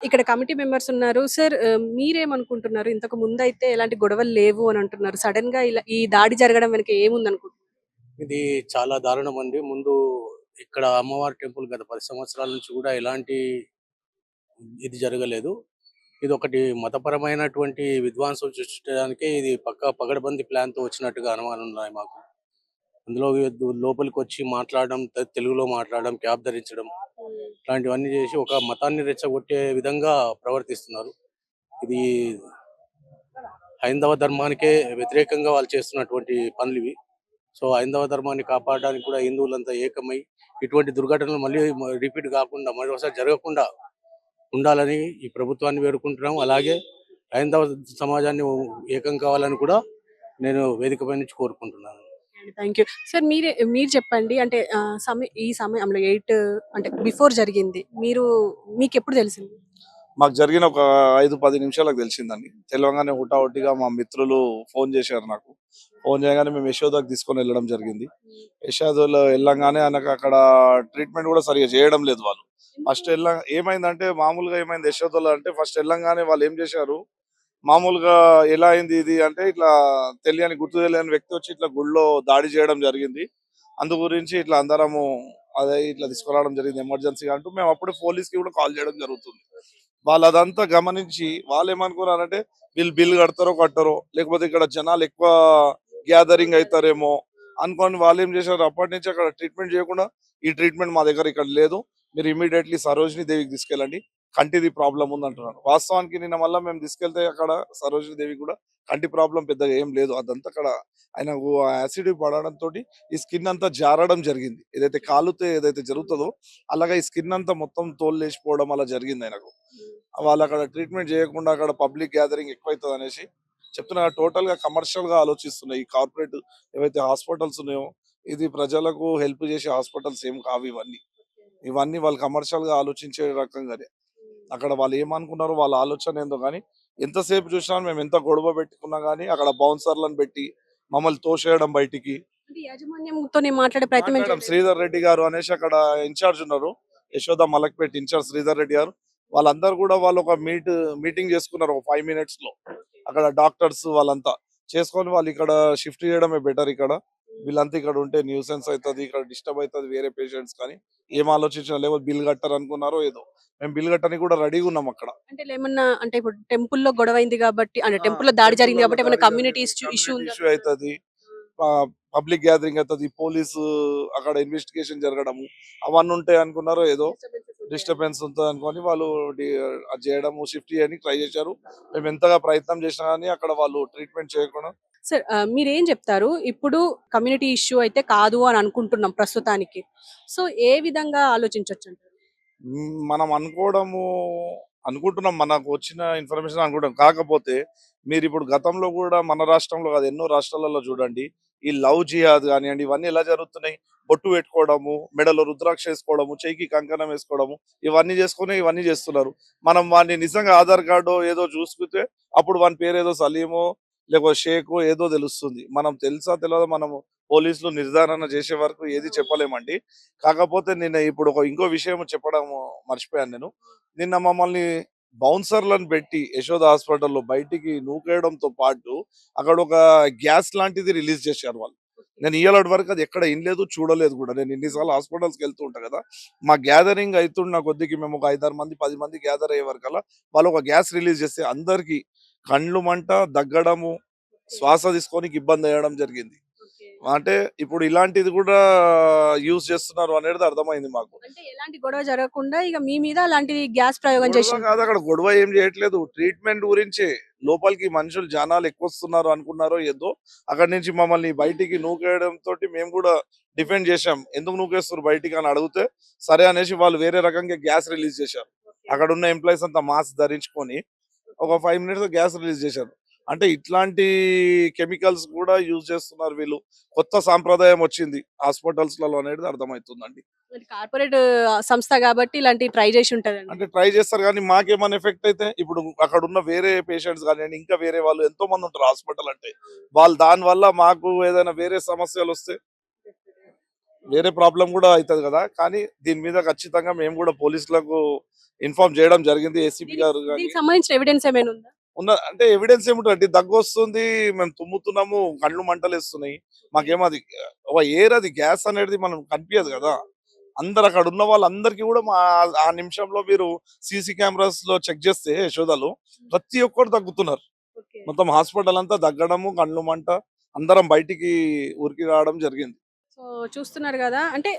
ఇక్కడ committee members ఉన్నారు. Sir మీరేమనుకుంటున్నారు? ఇంతకు ముందైతే ఎలాంటి గొడవలు లేవు అని అంటున్నారు. సడెన్‌గా ఇలా ఈ దాడి జరగడం వెనక ఏముందనుకుంటున్నారు? ఇది చాలా దారుణం అండి. ముందు ఇక్కడ అమ్మవారి టెంపుల్ గత 10 సంవత్సరాల నుంచి కూడా ఎలాంటి ఇది జరగలేదు. ఇదొకటి మతపరమైనటువంటి విధ్వంసం సృష్టించడానికే ఇది పక్కా పగడ్బందీ ప్లాన్‌తో వచ్చినట్టుగా అనుమానాలున్నాయి మాకు. అందులో లోపలికొచ్చి మాట్లాడడం, తెలుగులో మాట్లాడడం, క్యాప్ ధరించడం ఇట్లాంటివన్నీ చేసి ఒక మతాన్ని రెచ్చగొట్టే విధంగా ప్రవర్తిస్తున్నారు. ఇది హైందవ ధర్మానికే వ్యతిరేకంగా వాళ్ళు చేస్తున్నటువంటి పనులివి. సో, హైందవ ధర్మాన్ని కాపాడడానికి కూడా హిందువులంతా ఏకమై ఇటువంటి దుర్ఘటనలు మళ్ళీ రిపీట్ కాకుండా మరోసారి జరగకుండా ఉండాలని ఈ ప్రభుత్వాన్ని వేడుకుంటున్నాం. అలాగే హైందవ సమాజాన్ని ఏకం కావాలని కూడా నేను వేదికపై నుంచి కోరుకుంటున్నాను. Thank you. సార్ మీరు చెప్పండి. అంటే ఈ సమయంలో 8 అంటే బిఫోర్ జరిగింది. మీకెప్పుడు తెలిసింది? మాకు జరిగిన ఒక 5-10 నిమిషాలకు తెలిసిందండి. తెలవంగానే హుటాహుటిగా మా మిత్రులు ఫోన్ చేశారు నాకు. ఫోన్ చేయగానే మేము యశోదాకి తీసుకొని వెళ్ళడం జరిగింది. యశోదలో వెళ్ళంగానే ఆయనకు అక్కడ ట్రీట్మెంట్ కూడా సరిగ్గా చేయడం లేదు వాళ్ళు. ఫస్ట్ ఏమైందంటే మామూలుగా ఏమైంది యశోదలో అంటే ఫస్ట్ వెళ్ళంగానే వాళ్ళు ఏం చేశారు, మామూలుగా ఎలా అయింది ఇది అంటే ఇట్లా గుర్తు తెలియని వ్యక్తి వచ్చి ఇట్లా గుడిలో దాడి చేయడం జరిగింది. అందు గురించి ఇట్లా అందరము అదే ఇట్లా తీసుకురావడం జరిగింది ఎమర్జెన్సీగా అంటూ మేము అప్పుడే పోలీస్‌కి కూడా కాల్ చేయడం జరుగుతుంది. వాళ్ళు అదంతా గమనించి వాళ్ళు ఏమనుకున్నారంటే వీళ్ళు బిల్ కడతారో కట్టరో, లేకపోతే ఇక్కడ జనాలు ఎక్కువ గ్యాదరింగ్ అవుతారేమో అనుకోని వాళ్ళు ఏం చేశారు, అప్పటి నుంచి అక్కడ ట్రీట్మెంట్ చేయకుండా ఈ ట్రీట్మెంట్ మా దగ్గర ఇక్కడ లేదు, మీరు ఇమీడియట్లీ సరోజిని దేవికి తీసుకెళ్ళండి, కంటిది ప్రాబ్లం ఉంది అంటున్నారు. వాస్తవానికి నిన్న మళ్ళీ మేము తీసుకెళ్తే అక్కడ సరోజిని దేవి కూడా కంటి ప్రాబ్లం పెద్దగా ఏం లేదు. అదంతా అక్కడ ఆయన యాసిడ్ పడడంతో ఈ స్కిన్ అంతా జారడం జరిగింది. ఏదైతే కాలుతో ఏదైతే జరుగుతుందో అలాగా ఈ స్కిన్ అంతా మొత్తం తోలు లేచిపోవడం అలా జరిగింది ఆయనకు. వాళ్ళు అక్కడ ట్రీట్మెంట్ చేయకుండా అక్కడ పబ్లిక్ గ్యాదరింగ్ ఎక్కువైతుంది అనేసి చెప్తున్నా. టోటల్ గా కమర్షియల్ గా ఆలోచిస్తున్నాయి ఈ కార్పొరేట్ ఏవైతే హాస్పిటల్స్ ఉన్నాయో, ఇది ప్రజలకు హెల్ప్ చేసే హాస్పిటల్స్ ఏం కావు ఇవన్నీ. ఇవన్నీ వాళ్ళు కమర్షియల్ గా ఆలోచించే రకంగానే. అక్కడ వాళ్ళు ఏమనుకున్నారో వాళ్ళ ఆలోచన ఏందో కానీ ఎంతసేపు చూసినా మేము ఎంత గొడవ పెట్టుకున్నా కానీ అక్కడ బౌన్సర్లను పెట్టి మమ్మల్ని తోసేయడం బయటికి. అంటే యాజమాన్యంతోనే మాట్లాడే ప్రయత్నం ఏం చేయలేదా? శ్రీధర్ రెడ్డి గారు అనేసి అక్కడ ఇన్ఛార్జ్ ఉన్నారు, యశోద మలక్పేట్ ఇన్ఛార్జ్ శ్రీధర్ రెడ్డి గారు. వాళ్ళందరూ కూడా వాళ్ళు ఒక మీటింగ్ చేసుకున్నారు ఒక 5 minutes లో. అక్కడ డాక్టర్స్ వాళ్ళంతా చేసుకొని వాళ్ళు ఇక్కడ షిఫ్ట్ చేయడమే బెటర్. ఇక్కడ వీళ్ళంతా ఇక్కడ ఉంటే న్యూసెన్స్ అవుతుంది, ఇక్కడ డిస్టర్బ్ అవుతుంది వేరే పేషెంట్స్. కానీ ఏం ఆలోచించిన లేకపోతే బిల్ కట్టారు అనుకున్నారో ఏదో, మేము బిల్ కట్టడానికి కూడా రెడీగా ఉన్నాం అక్కడ. అంటే ఏమన్నా అంటే ఇప్పుడు టెంపుల్‌లో గొడవైంది కాబట్టి అంటే టెంపుల్‌లో దాడి జరిగింది కాబట్టి ఏమన్నా కమ్యూనిటీ ఇష్యూ ఉందా? ఇష్యూ అవుతుంది, పబ్లిక్ గ్యాదరింగ్ అవుతుంది, పోలీసు అక్కడ ఇన్వెస్టిగేషన్ జరగడము అవన్నీ ఉంటాయి అనుకున్నారో ఏదో డిస్టర్బెన్స్ ఉంటుంది అనుకొని వాళ్ళు అది చేయడము షిఫ్ట్ చేయడానికి ట్రై చేశారు. మేము ఎంతగా ప్రయత్నం చేసినా కానీ అక్కడ వాళ్ళు ట్రీట్మెంట్ చేయకుండా. సార్ మీరేం చెప్తారు? ఇప్పుడు కమ్యూనిటీ ఇష్యూ అయితే కాదు అని అనుకుంటున్నాం ప్రస్తుతానికి. సో ఏ విధంగా ఆలోచించొచ్చంటారు? మనం అనుకుంటున్నాం మనకు వచ్చిన ఇన్ఫర్మేషన్ అనుకుంటాం. కాకపోతే మీరు ఇప్పుడు గతంలో కూడా మన రాష్ట్రంలో కాదు ఎన్నో రాష్ట్రాలలో చూడండి, ఈ లవ్ జిహాద్ కానివ్వండి ఇవన్నీ ఎలా జరుగుతున్నాయి. బొట్టు పెట్టుకోవడము, మెడలో రుద్రాక్ష వేసుకోవడము, చెయ్యికి కంకణం వేసుకోవడము, ఇవన్నీ చేసుకుని ఇవన్నీ చేస్తున్నారు. మనం వాడిని నిజంగా ఆధార్ కార్డు ఏదో చూసుకుంటే అప్పుడు వాని పేరు ఏదో సలీమో లేకపోతే షేకో ఏదో తెలుస్తుంది. మనం తెలుసా తెలియదో మనము పోలీసులు నిర్ధారణ చేసే వరకు ఏది చెప్పలేమండి. కాకపోతే నిన్న ఇప్పుడు ఇంకో విషయం చెప్పడం మర్చిపోయాను నేను. నిన్న మమ్మల్ని బౌన్సర్లను పెట్టి యశోద హాస్పిటల్లో బయటికి నూకేయడంతో పాటు అక్కడ ఒక గ్యాస్ లాంటిది రిలీజ్ చేశారు వాళ్ళు. నేను ఇయ్యాలటి వరకు అది ఎక్కడ ఇనలేదు, చూడలేదు కూడా. నేను ఇన్నిసార్లు హాస్పిటల్స్కి వెళ్తూ ఉంటా కదా, మా గ్యాదరింగ్ అవుతున్న కొద్దికి మేము ఒక 5-6 మంది 10 మంది గ్యాదర్ అయ్యే వరకల్లా వాళ్ళు ఒక గ్యాస్ రిలీజ్ చేస్తే అందరికి కండ్లు మంట, దగ్గడము, శ్వాస తీసుకోనికి ఇబ్బంది అయ్యడం జరిగింది. అంటే ఇప్పుడు ఇలాంటిది కూడా యూజ్ చేస్తున్నారు అనేది అర్థమైంది మాకు. అంటే ఎలాంటి గొడవ జరగకుండా ఇక మీ మీద అలాంటి గ్యాస్ ప్రయోగం గొడవ చేసిండ్రు. కాదు, అక్కడ గొడవ ఏం చేయట్లేదు, ట్రీట్మెంట్ గురించే. లోపలికి మనుషులు జనాలు ఎక్కువ వస్తున్నారు అనుకున్నారో ఏదో అక్కడి నుంచి మమ్మల్ని బయటికి నూకేయడం తోటి మేము కూడా డిఫెండ్ చేశాం. ఎందుకు నూకేస్తారు బయటికి అని అడిగితే సరే అనేసి వాళ్ళు వేరే రకంగా గ్యాస్ రిలీజ్ చేశారు. అక్కడ ఉన్న ఎంప్లాయీస్ అంతా మాస్క్ ధరించుకొని ఒక 5 minutes గ్యాస్ రిలీజ్ చేశారు. అంటే ఇట్లాంటి కెమికల్స్ కూడా యూజ్ చేస్తున్నారు వీళ్ళు. కొత్త సాంప్రదాయం వచ్చింది హాస్పిటల్స్ లలో అనేది అర్థమవుతుందండి. మరి కార్పొరేట్ సంస్థ కాబట్టి ఇలాంటి ట్రై చేసి ఉంటదండి. అంటే ట్రై చేస్తారు కానీ మాకేమైనా ఎఫెక్ట్ అయితే ఇప్పుడు అక్కడ ఉన్న వేరే పేషెంట్స్ కానివ్వండి ఇంకా వేరే వాళ్ళు ఎంతో మంది ఉంటారు హాస్పిటల్ అంటే, వాళ్ళు దాని వల్ల మాకు ఏదైనా వేరే సమస్యలు వస్తే వేరే ప్రాబ్లం కూడా అవుతుంది కదా. కానీ దీని మీద ఖచ్చితంగా మేము కూడా పోలీసులకు ఇన్ఫార్మ్ చేయడం జరిగింది. ఏసీపీ గారు కానీ దీనికి సంబంధించిన ఎవిడెన్స్ ఏమైనా ఉందా? అంటే ఎవిడెన్స్ ఏముంటుంది, దగ్గు వస్తుంది, మేము తుమ్ముతున్నాము, కళ్ళు మంటలేస్తున్నాయి. మాకేమో అది ఒక ఎయిర్, అది గ్యాస్ అనేది మనం కనిపించదు కదా. అందరు అక్కడ ఉన్న వాళ్ళందరికీ కూడా ఆ నిమిషంలో మీరు సీసీ కెమెరాస్ లో చెక్ చేస్తే యశోదలు ప్రతి ఒక్కరు దగ్గుతున్నారు. ఓకే. మొత్తం హాస్పిటల్ అంతా దగ్గడము, కళ్ళు మంట, అందరం బయటికి ఉరికి రావడం జరిగింది. సో చూస్తున్నారు గదా! అంటే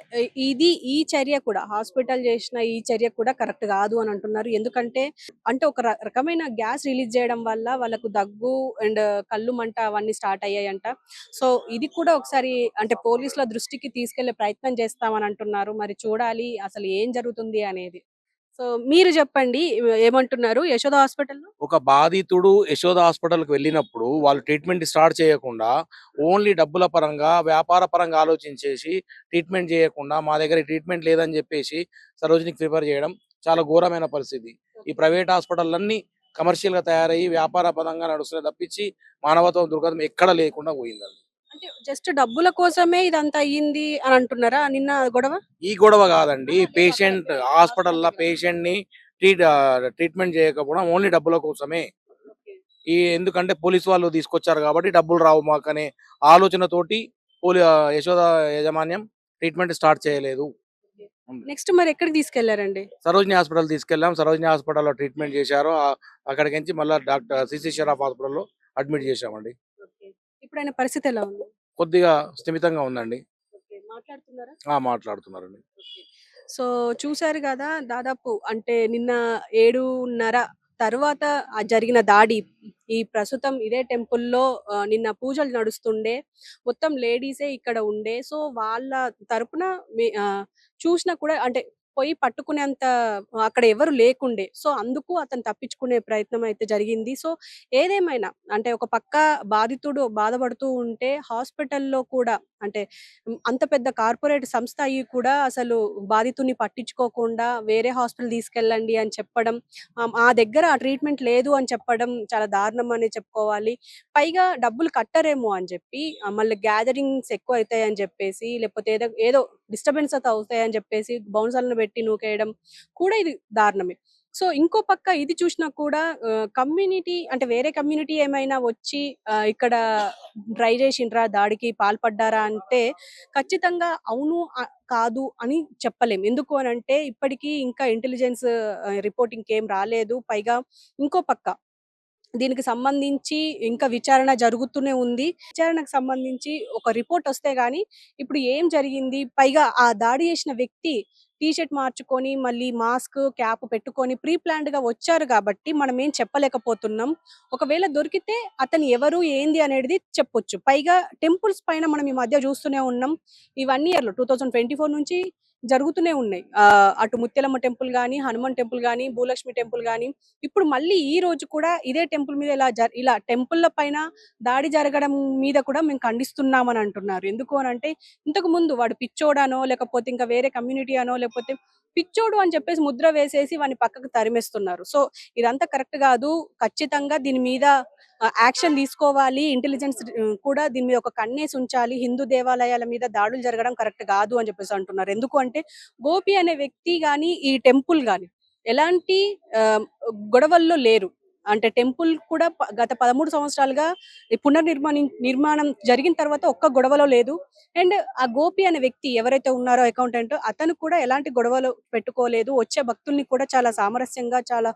ఈ చర్య కూడా హాస్పిటల్ చేసిన ఈ చర్య కూడా కరెక్ట్ గాదు అని అంటున్నారు. ఎందుకంటే అంటే ఒక రకమైన గ్యాస్ రిలీజ్ చేయడం వల్ల వాళ్ళకు దగ్గు అండ్ కళ్ళు మంట అవన్నీ స్టార్ట్ అయ్యాయంట. సో ఇది కూడా ఒకసారి అంటే పోలీసుల దృష్టికి తీసుకెళ్లే ప్రయత్నం చేస్తామని అంటున్నారు. మరి చూడాలి అసలు ఏం జరుగుతుంది అనేది. సో మీరు చెప్పండి ఏమంటున్నారు యశోద హాస్పిటల్‌లో? ఒక బాధితుడు యశోద హాస్పిటల్‌కి వెళ్ళినప్పుడు వాళ్ళు ట్రీట్మెంట్ స్టార్ట్ చేయకుండా ఓన్లీ డబ్బుల పరంగా, వ్యాపార పరంగా ఆలోచించేసి ట్రీట్మెంట్ చేయకుండా మా దగ్గర ట్రీట్మెంట్ లేదని చెప్పేసి సరోజినికి ప్రిఫర్ చేయడం చాలా ఘోరమైన పరిస్థితి. ఈ ప్రైవేట్ హాస్పిటల్లన్నీ కమర్షియల్‌గా తయారయ్యి వ్యాపార పరంగా నడుస్తున్నాయి తప్పించి మానవత్వం, దృక్పథం ఎక్కడ లేకుండా పోయిందండి. అంటే జస్ట్ డబ్బుల కోసమే ఇదంతా అయ్యింది అని అంటున్నారా నిన్న గొడవ? ఈ గొడవ కాదండి. ఆహా! పేషెంట్ కరెక్టే. హాస్పిటల్‌లో పేషెంట్‌ని ట్రీట్మెంట్ చేయకపోవడం ఓన్లీ డబ్బుల కోసమే. ఓకే. ఎందుకంటే పోలీసు వాళ్ళు తీసుకొచ్చారు కాబట్టి డబ్బులు రావు మాకనే ఆలోచనతోటి యశోద యాజమాన్యం ట్రీట్మెంట్ స్టార్ట్ చేయలేదు. ఓకే. ఉంది. నెక్స్ట్ మరి ఎక్కడికి తీసుకెళ్లారండి? సరోజిని హాస్పిటల్ తీసుకెళ్ళాం. సరోజిని హాస్పిటల్‌లో ట్రీట్మెంట్ చేశారు. అక్కడికించి మళ్ళా సిసి షరఫ్ హాస్పిటల్‌లో అడ్మిట్ చేశామండి. ఓకే. ఇప్పుడాయన పరిస్థితి ఎలా ఉంది? కొద్దిగా స్థిమితంగా ఉందండి. ఓకే. మాట్లాడుతున్నారా? మాట్లాడుతున్నారండి. ఓకే. సో చూసారు గదా! దాదాపు అంటే నిన్న 7:30 తర్వాత జరిగిన దాడి. ఈ ప్రస్తుతం ఇదే టెంపుల్‌లో నిన్న పూజలు నడుస్తుండే. మొత్తం లేడీసే ఇక్కడ ఉండే. సో వాళ్ళ తరపున చూషినా కూడా అంటే పోయి పట్టుకునేంత అక్కడ ఎవరు లేకుండే. సో అందుకు అతను తప్పించుకునే ప్రయత్నం అయితే జరిగింది. సో ఏదేమైనా అంటే ఒక పక్క బాధితుడు బాధపడుతూ ఉంటే హాస్పిటల్‌లో కూడా అంటే అంత పెద్ద కార్పొరేట్ సంస్థ అయ్యి కూడా అసలు బాధితుడిని పట్టించుకోకుండా వేరే హాస్పిటల్ తీసుకెళ్ళండి అని చెప్పడం, మా దగ్గర ఆ ట్రీట్మెంట్ లేదు అని చెప్పడం చాలా దారుణం అనే చెప్పుకోవాలి. పైగా డబ్బులు కట్టరేమో అని చెప్పి మళ్ళీ గ్యాదరింగ్స్ ఎక్కువైతాయని చెప్పేసి లేకపోతే ఏదో ఏదో డిస్టర్బెన్స్ అయితే అవుతాయని చెప్పేసి బౌన్సర్‌లను పెట్టి నూకేయడం కూడా ఇది దారుణమే. సో ఇంకో పక్క ఇది చూసినా కూడా కమ్యూనిటీ అంటే వేరే కమ్యూనిటీ ఏమైనా వచ్చి ఇక్కడ ట్రై చేసిండ్రా? దాడికి పాల్పడ్డారా? అంటే ఖచ్చితంగా అవును, కాదు అని చెప్పలేం. ఎందుకు అనంటే ఇప్పటికి ఇంకా ఇంటెలిజెన్స్ రిపోర్ట్ ఇంకేం రాలేదు. పైగా ఇంకో పక్క దీనికి సంబంధించి ఇంకా విచారణ జరుగుతూనే ఉంది. విచారణకు సంబంధించి ఒక రిపోర్ట్ వస్తే గాని ఇప్పుడు ఏం జరిగింది? పైగా ఆ దాడి చేసిన వ్యక్తి టీ షర్ట్ మార్చుకొని మళ్ళీ మాస్క్, క్యాప్ పెట్టుకొని ప్రీ ప్లాన్డ్‌గా వచ్చారు కాబట్టి మనమేం చెప్పలేకపోతున్నాం. ఒకవేళ దొరికితే అతను ఎవరు? ఏంది? అనేది చెప్పొచ్చు. పైగా టెంపుల్స్ పైన మనం ఈ మధ్య చూస్తూనే ఉన్నాం. ఈ 1 ఇయర్‌లో 2024 నుంచి జరుగుతూనే ఉన్నాయి. అటు ముత్యాలమ్మ టెంపుల్ గాని, హనుమాన్ టెంపుల్ గాని, భూలక్ష్మి టెంపుల్ గాని ఇప్పుడు మళ్ళీ ఈ రోజు కూడా ఇదే టెంపుల్ మీద ఇలా టెంపుల్ల పైన దాడి జరగడం మీద కూడా మేము ఖండిస్తున్నామని అంటున్నారు. ఎందుకు అనంటే ఇంతకు ముందు వాడు పిచ్చోడనో, లేకపోతే ఇంకా వేరే కమ్యూనిటీ అనో, లేకపోతే పిచ్చోడు అని చెప్పేసి ముద్ర వేసేసి వాడిని పక్కకు తరిమేస్తున్నారు. సో ఇదంతా కరెక్ట్ గాదు. ఖచ్చితంగా దీని మీద యాక్షన్ తీసుకోవాలి. ఇంటెలిజెన్స్ కూడా దీని మీద ఒక కన్నేసి ఉంచాలి. హిందూ దేవాలయాల మీద దాడులు జరగడం కరెక్ట్ గాదు అని చెప్పేసి అంటున్నారు. ఎందుకు అంటే గోపి అనే వ్యక్తి గాని, ఈ టెంపుల్ గాని ఎలాంటి గొడవల్లో లేరు. అంటే టెంపుల్ కూడా గత 13 సంవత్సరాలుగా ఈ నిర్మాణం జరిగిన తర్వాత ఒక్క గొడవలో లేదు. అండ్ ఆ గోపి అనే వ్యక్తి ఎవరైతే ఉన్నారో అకౌంటెంట్ అతను కూడా ఎలాంటి గొడవలు పెట్టుకోలేదు. వచ్చే భక్తుల్ని కూడా చాలా సామరస్యంగా చాలా